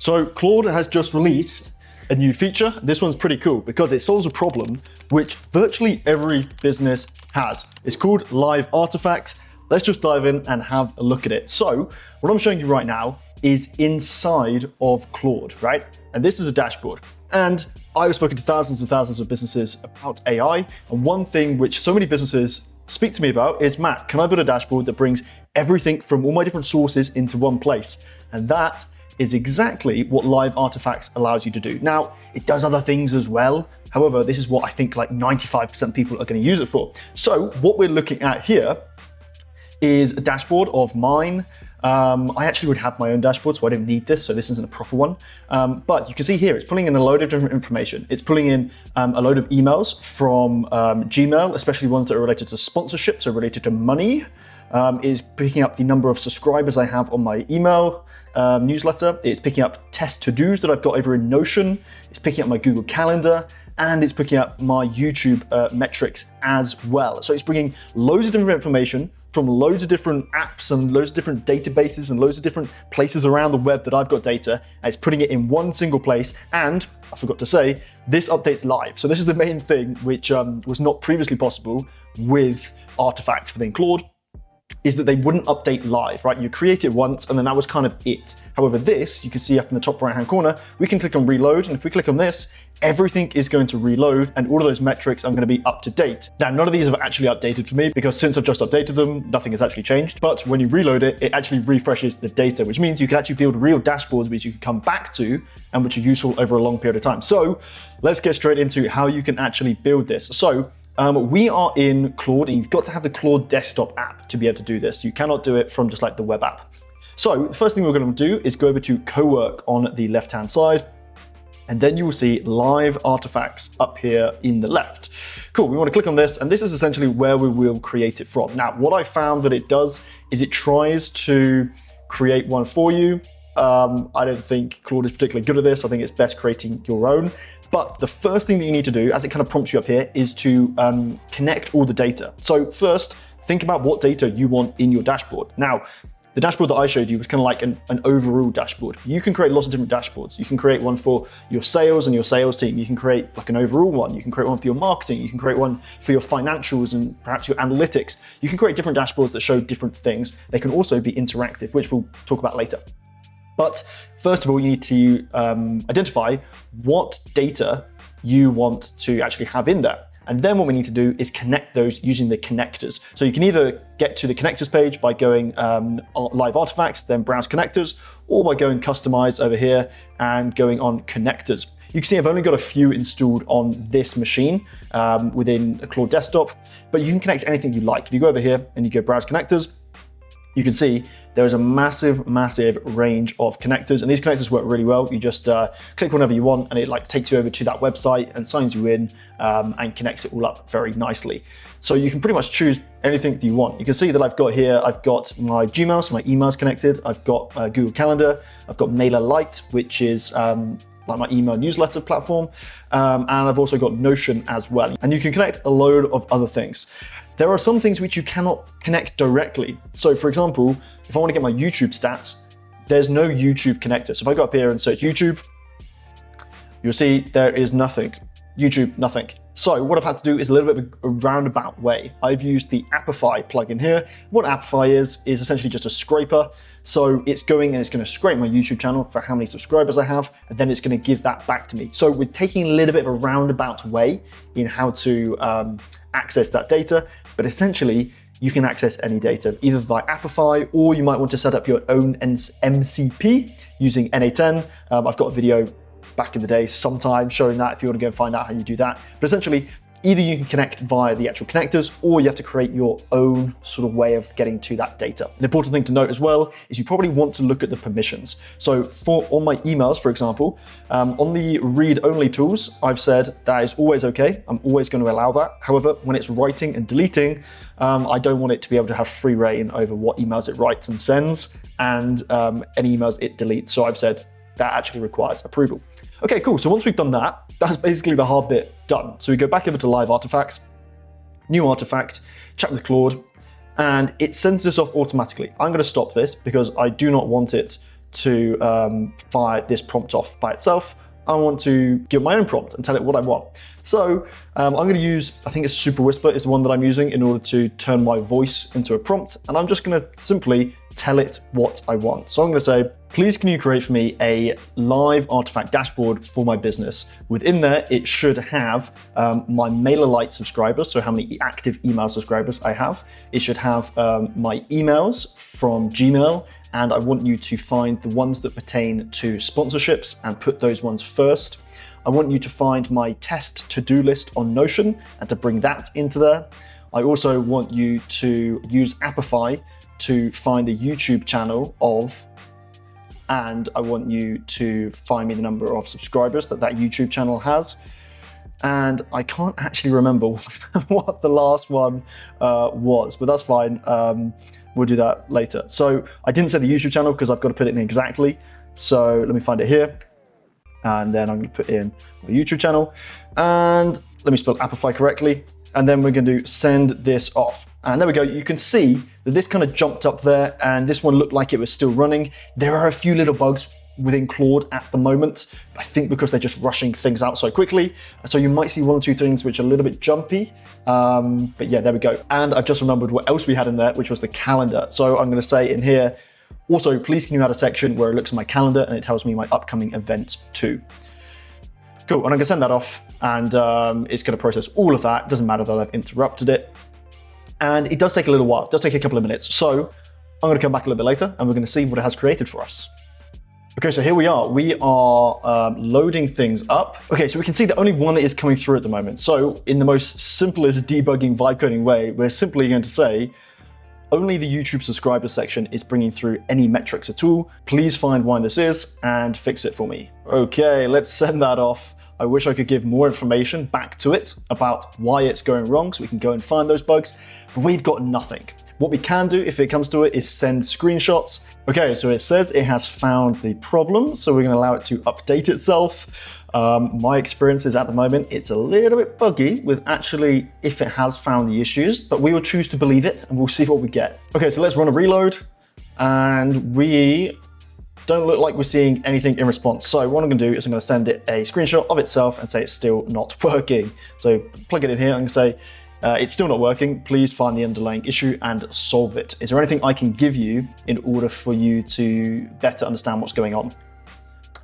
So Claude has just released a new feature. This one's pretty cool because it solves a problem which virtually every business has. It's called live artifacts. Let's just dive in and have a look at it. So what I'm showing you right now is inside of Claude, right? And this is a dashboard. And I've spoken to thousands and thousands of businesses about AI. And one thing which so many businesses speak to me about is, Matt, can I build a dashboard that brings everything from all my different sources into one place? And that is exactly what live artifacts allows you to do. Now, it does other things as well. However, this is what I think like 95% of people are going to use it for. So what we're looking at here is a dashboard of mine. I actually would have my own dashboard, so I don't need this, so this isn't a proper one. But you can see here, it's pulling in a load of different information. It's pulling in a load of emails from Gmail, especially ones that are related to sponsorship, so related to money. Is picking up the number of subscribers I have on my email newsletter. It's picking up test to-dos that I've got over in Notion. It's picking up my Google Calendar, and it's picking up my YouTube metrics as well. So it's bringing loads of different information from loads of different apps and loads of different databases and loads of different places around the web that I've got data, and it's putting it in one single place. And I forgot to say, this updates live. So this is the main thing which was not previously possible with artifacts within Claude, is that they wouldn't update live, right? You create it once and then that was kind of it. However, this, you can see up in the top right-hand corner, we can click on reload, and if we click on this, everything is going to reload and all of those metrics are going to be up to date. Now, none of these have actually updated for me because since I've just updated them, nothing has actually changed. But when you reload it, it actually refreshes the data, which means you can actually build real dashboards which you can come back to and which are useful over a long period of time. So let's get straight into how you can actually build this. So we are in Claude, and you've got to have the Claude desktop app to be able to do this. You cannot do it from just like the web app. So the first thing we're going to do is go over to co-work on the left-hand side, and then you will see live artifacts up here in the left. Cool, we want to click on this, and this is essentially where we will create it from. Now, what I found that it does is it tries to create one for you. I don't think Claude is particularly good at this. I think it's best creating your own. But the first thing that you need to do, as it kind of prompts you up here, is to connect all the data. So first, think about what data you want in your dashboard. Now, the dashboard that I showed you was kind of like an overall dashboard. You can create lots of different dashboards. You can create one for your sales and your sales team. You can create like an overall one. You can create one for your marketing. You can create one for your financials and perhaps your analytics. You can create different dashboards that show different things. They can also be interactive, which we'll talk about later. But first of all, you need to identify what data you want to actually have in there. And then what we need to do is connect those using the connectors. So you can either get to the connectors page by going live artifacts, then browse connectors, or by going customize over here and going on connectors. You can see I've only got a few installed on this machine within a Claude desktop, but you can connect anything you like. If you go over here and you go browse connectors, you can see there is a massive, massive range of connectors, and these connectors work really well. You just click whenever you want, and it like takes you over to that website and signs you in and connects it all up very nicely. So you can pretty much choose anything that you want. You can see that I've got here, I've got my Gmail, so my email's connected. I've got Google Calendar. I've got MailerLite, which is like my email newsletter platform. And I've also got Notion as well. And you can connect a load of other things. There are some things which you cannot connect directly. So for example, if I want to get my YouTube stats, there's no YouTube connector. So if I go up here and search YouTube, you'll see there is nothing. YouTube, nothing. So what I've had to do is a little bit of a roundabout way. I've used the Apify plugin here. What Apify is essentially just a scraper. So it's going and it's going to scrape my YouTube channel for how many subscribers I have, and then it's going to give that back to me. So we're taking a little bit of a roundabout way in how to access that data, but essentially you can access any data either via Apify, or you might want to set up your own MCP using NA10. I've got a video back in the day sometime showing that if you want to go and find out how you do that. But essentially, either you can connect via the actual connectors, or you have to create your own sort of way of getting to that data. An important thing to note as well is you probably want to look at the permissions. So on my emails, for example, on the read-only tools, I've said that is always okay. I'm always going to allow that. However, when it's writing and deleting, I don't want it to be able to have free reign over what emails it writes and sends, and any emails it deletes. So I've said that actually requires approval. Okay, cool. So once we've done that, that's basically the hard bit done. So we go back over to live artifacts, new artifact, chat with Claude, and it sends this off automatically. I'm going to stop this because I do not want it to fire this prompt off by itself. I want to give my own prompt and tell it what I want. So I'm going to use, I think it's Super Whisper is the one that I'm using in order to turn my voice into a prompt. And I'm just going to simply tell it what I want. So I'm going to say, please can you create for me a live artifact dashboard for my business? Within there, it should have my MailerLite subscribers, so how many active email subscribers I have. It should have my emails from Gmail, and I want you to find the ones that pertain to sponsorships and put those ones first. I want you to find my test to-do list on Notion and to bring that into there. I also want you to use Apify to find the YouTube channel of, and I want you to find me the number of subscribers that YouTube channel has. And I can't actually remember what the last one was, but that's fine. We'll do that later. So I didn't say the YouTube channel because I've got to put it in exactly. So let me find it here. And then I'm going to put in the YouTube channel. And let me spell Apify correctly. And then we're going to send this off. And there we go. You can see that this kind of jumped up there and this one looked like it was still running. There are a few little bugs within Claude at the moment, I think because they're just rushing things out so quickly. So you might see one or two things which are a little bit jumpy. But yeah, there we go. And I've just remembered what else we had in there, which was the calendar. So I'm going to say in here, also, please can you add a section where it looks at my calendar and it tells me my upcoming event too. Cool, and I'm gonna send that off and it's gonna process all of that. It doesn't matter that I've interrupted it. And it does take a little while, it does take a couple of minutes. So I'm gonna come back a little bit later and we're gonna see what it has created for us. Okay, so here we are. We are loading things up. Okay, so we can see that only one is coming through at the moment. So in the most simplest debugging vibe coding way, we're simply going to say, only the YouTube subscriber section is bringing through any metrics at all. Please find why this is and fix it for me. Okay, let's send that off. I wish I could give more information back to it about why it's going wrong so we can go and find those bugs, but we've got nothing. What we can do if it comes to it is send screenshots. Okay, so it says it has found the problem, so we're gonna allow it to update itself. My experience is at the moment, it's a little bit buggy with actually if it has found the issues, but we will choose to believe it and we'll see what we get. Okay, so let's run a reload and we don't look like we're seeing anything in response. So what I'm gonna do is I'm gonna send it a screenshot of itself and say it's still not working. So plug it in here, I'm gonna say, it's still not working. Please find the underlying issue and solve it. Is there anything I can give you in order for you to better understand what's going on?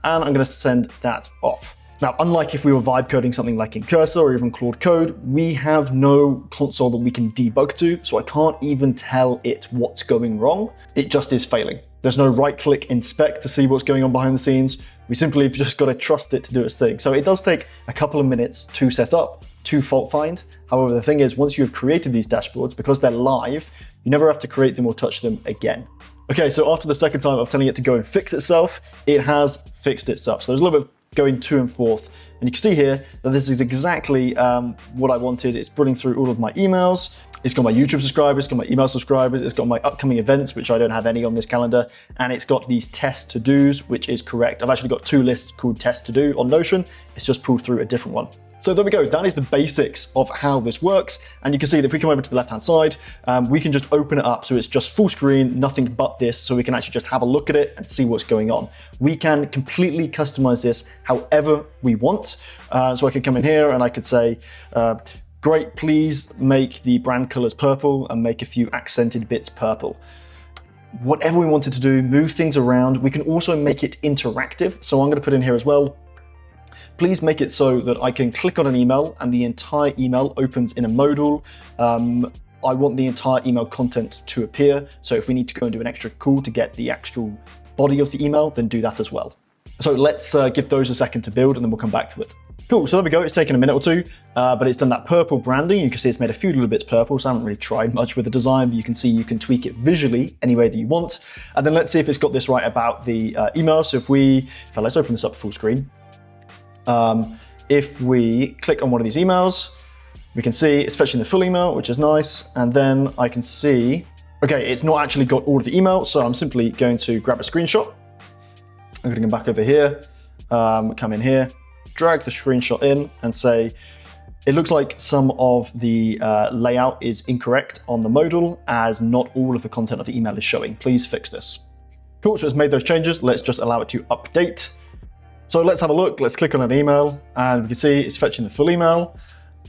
And I'm gonna send that off. Now, unlike if we were vibe coding something like in Cursor or even Claude Code, we have no console that we can debug to, so I can't even tell it what's going wrong. It just is failing. There's no right-click inspect to see what's going on behind the scenes. We simply have just got to trust it to do its thing. So it does take a couple of minutes to set up, to fault find. However, the thing is, once you've created these dashboards, because they're live, you never have to create them or touch them again. Okay, so after the second time of telling it to go and fix itself, it has fixed itself. So there's a little bit of going to and forth. And you can see here that this is exactly what I wanted. It's pulling through all of my emails. It's got my YouTube subscribers, it's got my email subscribers, it's got my upcoming events, which I don't have any on this calendar, and it's got these test to-dos, which is correct. I've actually got two lists called test to-do on Notion. It's just pulled through a different one. So there we go, that is the basics of how this works. And you can see that if we come over to the left-hand side, we can just open it up. So it's just full screen, nothing but this. So we can actually just have a look at it and see what's going on. We can completely customize this however we want. So I could come in here and I could say, great, please make the brand colors purple and make a few accented bits purple. Whatever we wanted to do, move things around. We can also make it interactive. So I'm gonna put in here as well, please make it so that I can click on an email and the entire email opens in a modal. I want the entire email content to appear. So if we need to go and do an extra call to get the actual body of the email, then do that as well. So let's give those a second to build and then we'll come back to it. Cool, so there we go. It's taken a minute or two, but it's done that purple branding. You can see it's made a few little bits purple, so I haven't really tried much with the design, but you can see you can tweak it visually any way that you want. And then let's see if it's got this right about the email. So let's open this up full screen. If we click on one of these emails, we can see it's fetching the full email, which is nice. And then I can see, okay, it's not actually got all of the emails. So I'm simply going to grab a screenshot. I'm going to go back over here, come in here, drag the screenshot in and say, it looks like some of the layout is incorrect on the modal as not all of the content of the email is showing. Please fix this. Cool, so it's made those changes. Let's just allow it to update. So let's have a look. Let's click on an email and we can see it's fetching the full email.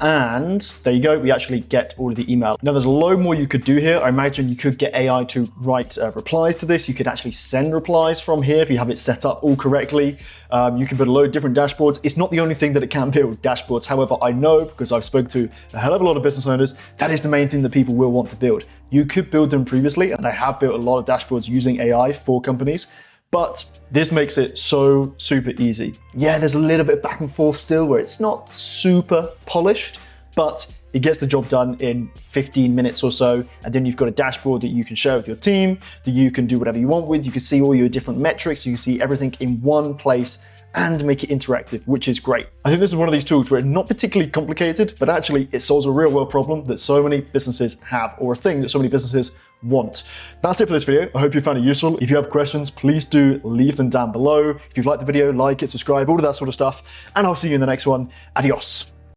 And there you go, we actually get all of the email. Now there's a load more you could do here. I imagine you could get AI to write replies to this. You could actually send replies from here if you have it set up all correctly. You can build a load of different dashboards. It's not the only thing that it can build, dashboards. However, I know, because I've spoken to a hell of a lot of business owners, that is the main thing that people will want to build. You could build them previously, and I have built a lot of dashboards using AI for companies, but this makes it so super easy. Yeah, there's a little bit back and forth still where it's not super polished, but it gets the job done in 15 minutes or so. And then you've got a dashboard that you can share with your team, that you can do whatever you want with. You can see all your different metrics. You can see everything in one place and make it interactive, which is great. I think this is one of these tools where it's not particularly complicated, but actually it solves a real world problem that so many businesses have, or a thing that so many businesses want. That's it for this video. I hope you found it useful. If you have questions, please do leave them down below. If you've liked the video, like it, subscribe, all of that sort of stuff. And I'll see you in the next one. Adios.